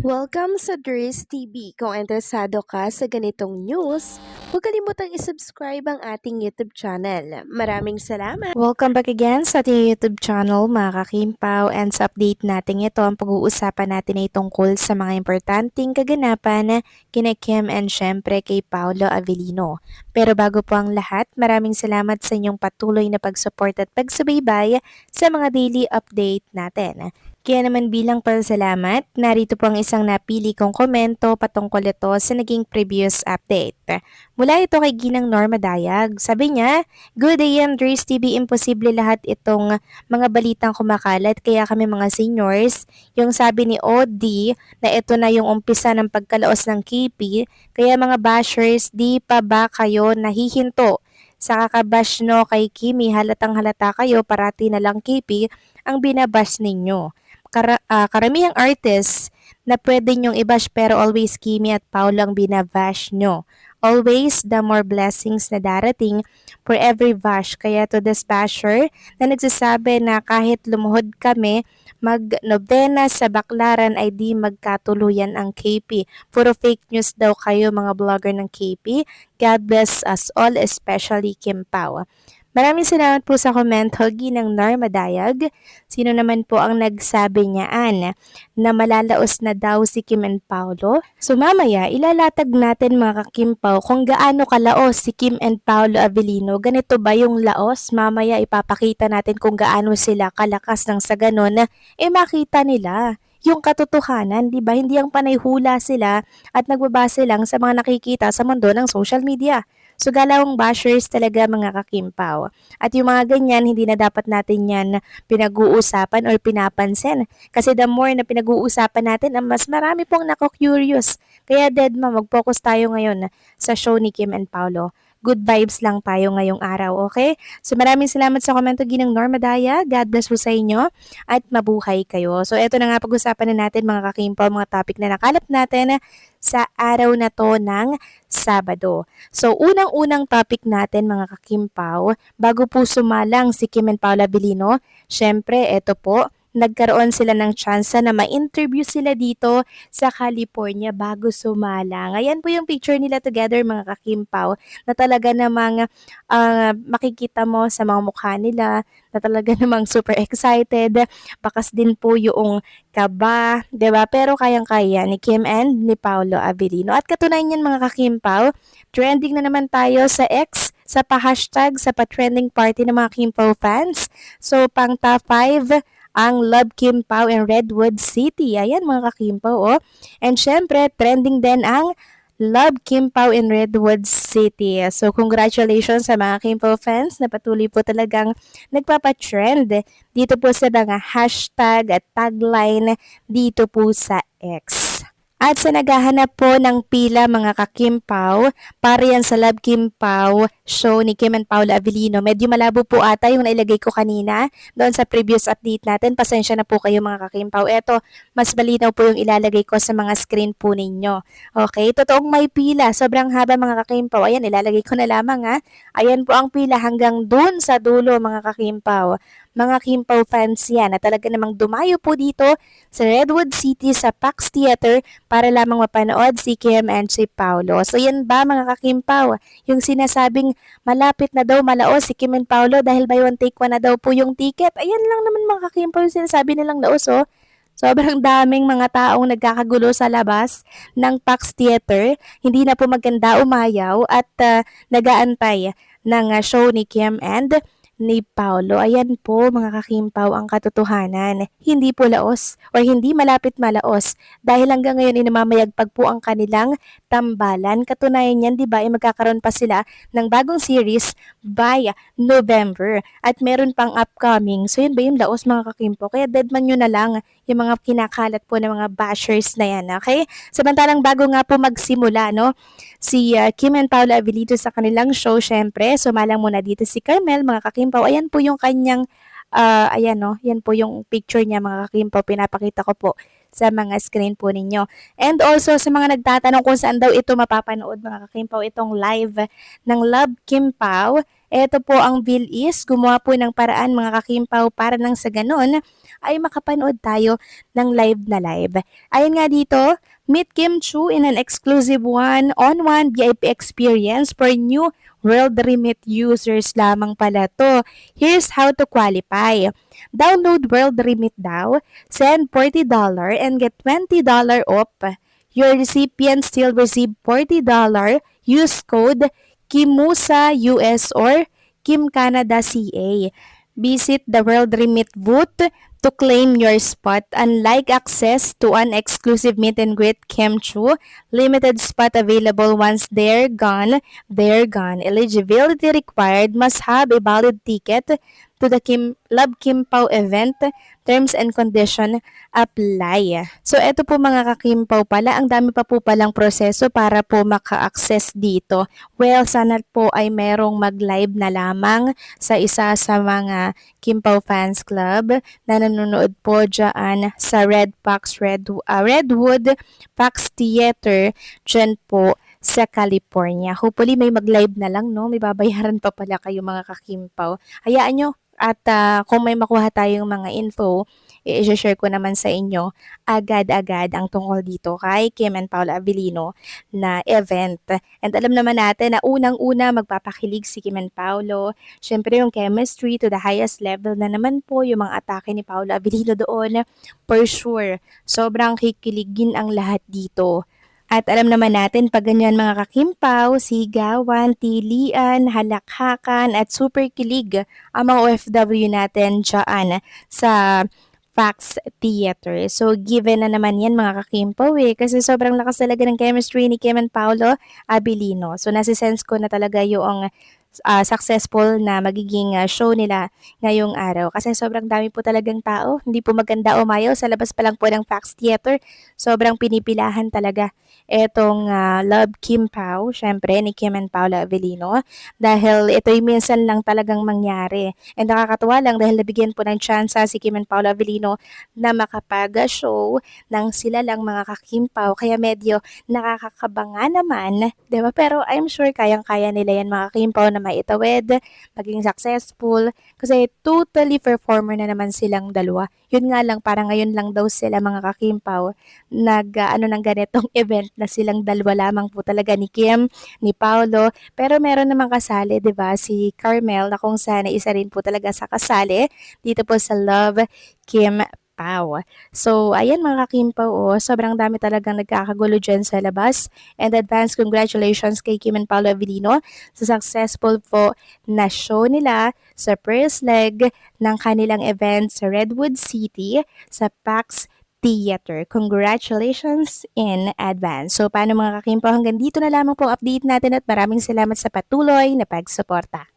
Welcome sa Dries TV. Kung interesado ka sa ganitong news, huwag kalimutang isubscribe ang ating YouTube channel. Maraming salamat! Welcome back again sa ating YouTube channel mga kakimpaw, and sa update natin ito ang pag-uusapan natin ay tungkol sa mga importanteng kaganapan kina Kim and syempre kay Paolo Avellino. Pero bago po ang lahat, maraming salamat sa inyong patuloy na pag-support at pagsubaybay sa mga daily update natin. Kaya naman bilang pasalamat, narito po ang isang napili kong komento patungkol ito sa naging previous update. Mula ito kay Ginang Norma Dayag. Sabi niya, "Good day yan, Dries TV. Imposible lahat itong mga balitang kumakalat kaya kami mga seniors, yung sabi ni OD na ito na yung umpisa ng pagkalaos ng KP, kaya mga bashers, di pa ba kayo nahihinto? Sa kakabash no kay Kimi, halatang halata kayo, parati na lang KP ang binabash ninyo. Karamihang artists na pwede nyong i-bash pero always Kimi at Paolo ang binabash nyo. Always the more blessings na darating for every bash. Kaya to this basher na nagsasabi na kahit lumuhod kami, mag-novena sa Baklaran ay di magkatuluyan ang KP. Puro fake news daw kayo mga vlogger ng KP. God bless us all, especially Kim Pao. Maraming salamat po sa komento, Ginang Norma Dayag. Sino naman po ang nagsabi niyaan na malalaos na daw si Kim and Paolo? So mamaya, ilalatag natin mga kakimpaw kung gaano kalaos si Kim and Paolo Avellino. Ganito ba yung laos? Mamaya ipapakita natin kung gaano sila kalakas nang sa ganon makita nila yung katotohanan, di ba? Hindi ang panay hula sila at nagbabase lang sa mga nakikita sa mundo ng social media. So galawang bashers talaga mga kakimpaw. At yung mga ganyan, hindi na dapat natin yan pinag-uusapan or pinapansin. Kasi the more na pinag-uusapan natin, mas marami pong nako-curious. Kaya deadma, mag-focus tayo ngayon sa show ni Kim and Paolo. Good vibes lang tayo ngayong araw, okay? So maraming salamat sa komento, Ginang Norma Daya. God bless po sa inyo at mabuhay kayo. So eto na nga pag-usapan na natin mga kakimpaw, mga topic na nakalap natin sa araw na to ng Sabado. So unang-unang topic natin mga kakimpaw, bago po sumalang si Kim and Paula Avellino, syempre eto po, nagkaroon sila ng tsansa na ma-interview sila dito sa California bago sumalang. Ayan po yung picture nila together mga kakimpaw na talaga namang makikita mo sa mga mukha nila na talaga namang super excited. Bakas din po yung kaba, 'di ba? Pero kayang-kaya ni Kim and ni Paolo Avellino. At katunayan yan mga kakimpaw, trending na naman tayo sa X sa pa-hashtag, sa pa-trending party ng mga Kimpaw fans. So, pang top 5, ang Love Kim Pao in Redwood City. Ayan mga kakimpaw, oh. And syempre, trending din ang Love Kim Pao in Redwood City. So, congratulations sa mga Kimpaw fans na patuloy po talagang nagpapatrend dito po sa mga hashtag at tagline dito po sa X. At sa naghahanap po ng pila mga kakimpaw, para yan sa Love Kim Pao show ni Kim and Paolo Avellino. Medyo malabo po ata yung nailagay ko kanina doon sa previous update natin. Pasensya na po kayo mga kakimpaw. Eto, mas malinaw po yung ilalagay ko sa mga screen po ninyo. Okay, totoong may pila. Sobrang haba mga kakimpaw. Ayan, ilalagay ko na lamang ha. Ayan po ang pila hanggang dun sa dulo mga kakimpaw. Mga Kimpaw fans yan na talaga namang dumayo po dito sa Redwood City sa Pax Theater para lamang mapanood si Kim and si Paolo. So yan ba mga kakimpaw? Yung sinasabing malapit na daw malaos si Kim and Paolo dahil buy one take one na daw po yung ticket. Ayan lang naman mga kakimpaw yung sinasabi nilang laos, oh. Sobrang daming mga taong nagkakagulo sa labas ng Pax Theater. Hindi na po maganda umayaw at nagaantay ng show ni Kim and ni Paolo. Ayan po mga kakimpaw ang katotohanan. Hindi po laos o hindi malapit malaos dahil hanggang ngayon inamamayagpag po ang kanilang tambalan. Katunayan yan, di ba, magkakaroon pa sila ng bagong series by November at meron pang upcoming. So yun ba yung laos mga kakimpaw? Kaya deadman nyo na lang yung mga kinakalat po ng mga bashers na yan. Okay? Samantalang bago nga po magsimula, no, si Kim and Paolo Avellino sa kanilang show, syempre, sumalang muna dito si Carmel, mga kakimpaw. Ayan po yung kanyang, ayan no, yan po yung picture niya mga kakimpaw, pinapakita ko po sa mga screen po ninyo. And also sa mga nagtatanong kung saan daw ito mapapanood mga kakimpaw, itong live ng Love Kim Pao, ito po ang Bill is gumawa po ng paraan mga kakimpaw para nang sa ganon ay makapanood tayo ng live na live. Ayon nga dito, meet Kim Chu in an exclusive one-on-one VIP experience for new World Remit users lamang pala to. Here's how to qualify. Download World Remit daw, send $40 and get $20 off. Your recipient still receive $40. Use code KIMUSA US or Kim Canada CA. Visit the World Remit booth to claim your spot. Unlike access to an exclusive meet and greet Kim Chu, limited spot available once they're gone, they're gone. Eligibility required, must have a valid ticket to the Love Kim Pao event. Terms and condition apply. So eto po mga kakimpaw pala, ang dami pa po palang proseso para po maka-access dito. Well, sana po ay merong mag-live na lamang sa isa sa mga Kimpaw Fans Club na nanonood po dyan sa Redwood Pax Theater dyan po sa California. Hopefully may mag-live na lang, no? May babayaran pa pala kayo mga kakimpaw. Hayaan nyo. At kung may makuha tayong mga info, i-share ko naman sa inyo agad-agad ang tungkol dito kay Kim and Paolo Avellino na event. And alam naman natin na unang-una magpapakilig si Kim and Paolo. Siyempre yung chemistry to the highest level na naman po yung mga atake ni Paolo Avellino doon. For sure, sobrang kikiligin ang lahat dito. At alam naman natin pag ganyan mga kakimpaw, sigawan, tilian, halakhakan at super kilig ang mga OFW natin dyan sa Pax Theater. So, given na naman yan mga kakimpaw kasi sobrang lakas talaga ng chemistry ni Kim and Paolo Avellino. So, nasisense ko na talaga yung successful na magiging show nila ngayong araw. Kasi sobrang dami po talagang tao. Hindi po maganda umayaw. Sa labas pa lang po ng Pax Theater, sobrang pinipilahan talaga etong Love Kim Pao, syempre ni Kim and Paolo Avellino. Dahil ito'y minsan lang talagang mangyari. And nakakatuwa lang dahil nabigyan po ng chance si Kim and Paolo Avellino na makapag-show ng sila lang mga kakimpaw. Kaya medyo nakakakabanga naman, 'di ba? Pero I'm sure kayang-kaya nila yan mga kakimpaw na maitawid, maging successful. Kasi totally performer na naman silang dalawa. Yun nga lang, parang ngayon lang daw sila mga kakimpaw nag ng ganitong event na silang dalawa lamang po talaga ni Kim, ni Paolo. Pero meron namang kasali, 'di ba? Si Carmel na kung saan isa rin po talaga sa kasali dito po sa Love Kim Pao. So, ayan mga kakimpaw, sobrang dami talagang nagkakagulo dyan sa labas. And advance congratulations kay Kim and Paolo Avellino sa successful po na show nila sa first leg ng kanilang event sa Redwood City sa Pax Theater. Congratulations in advance. So, paano mga kakimpaw, hanggang dito na lamang po update natin at maraming salamat sa patuloy na pagsuporta.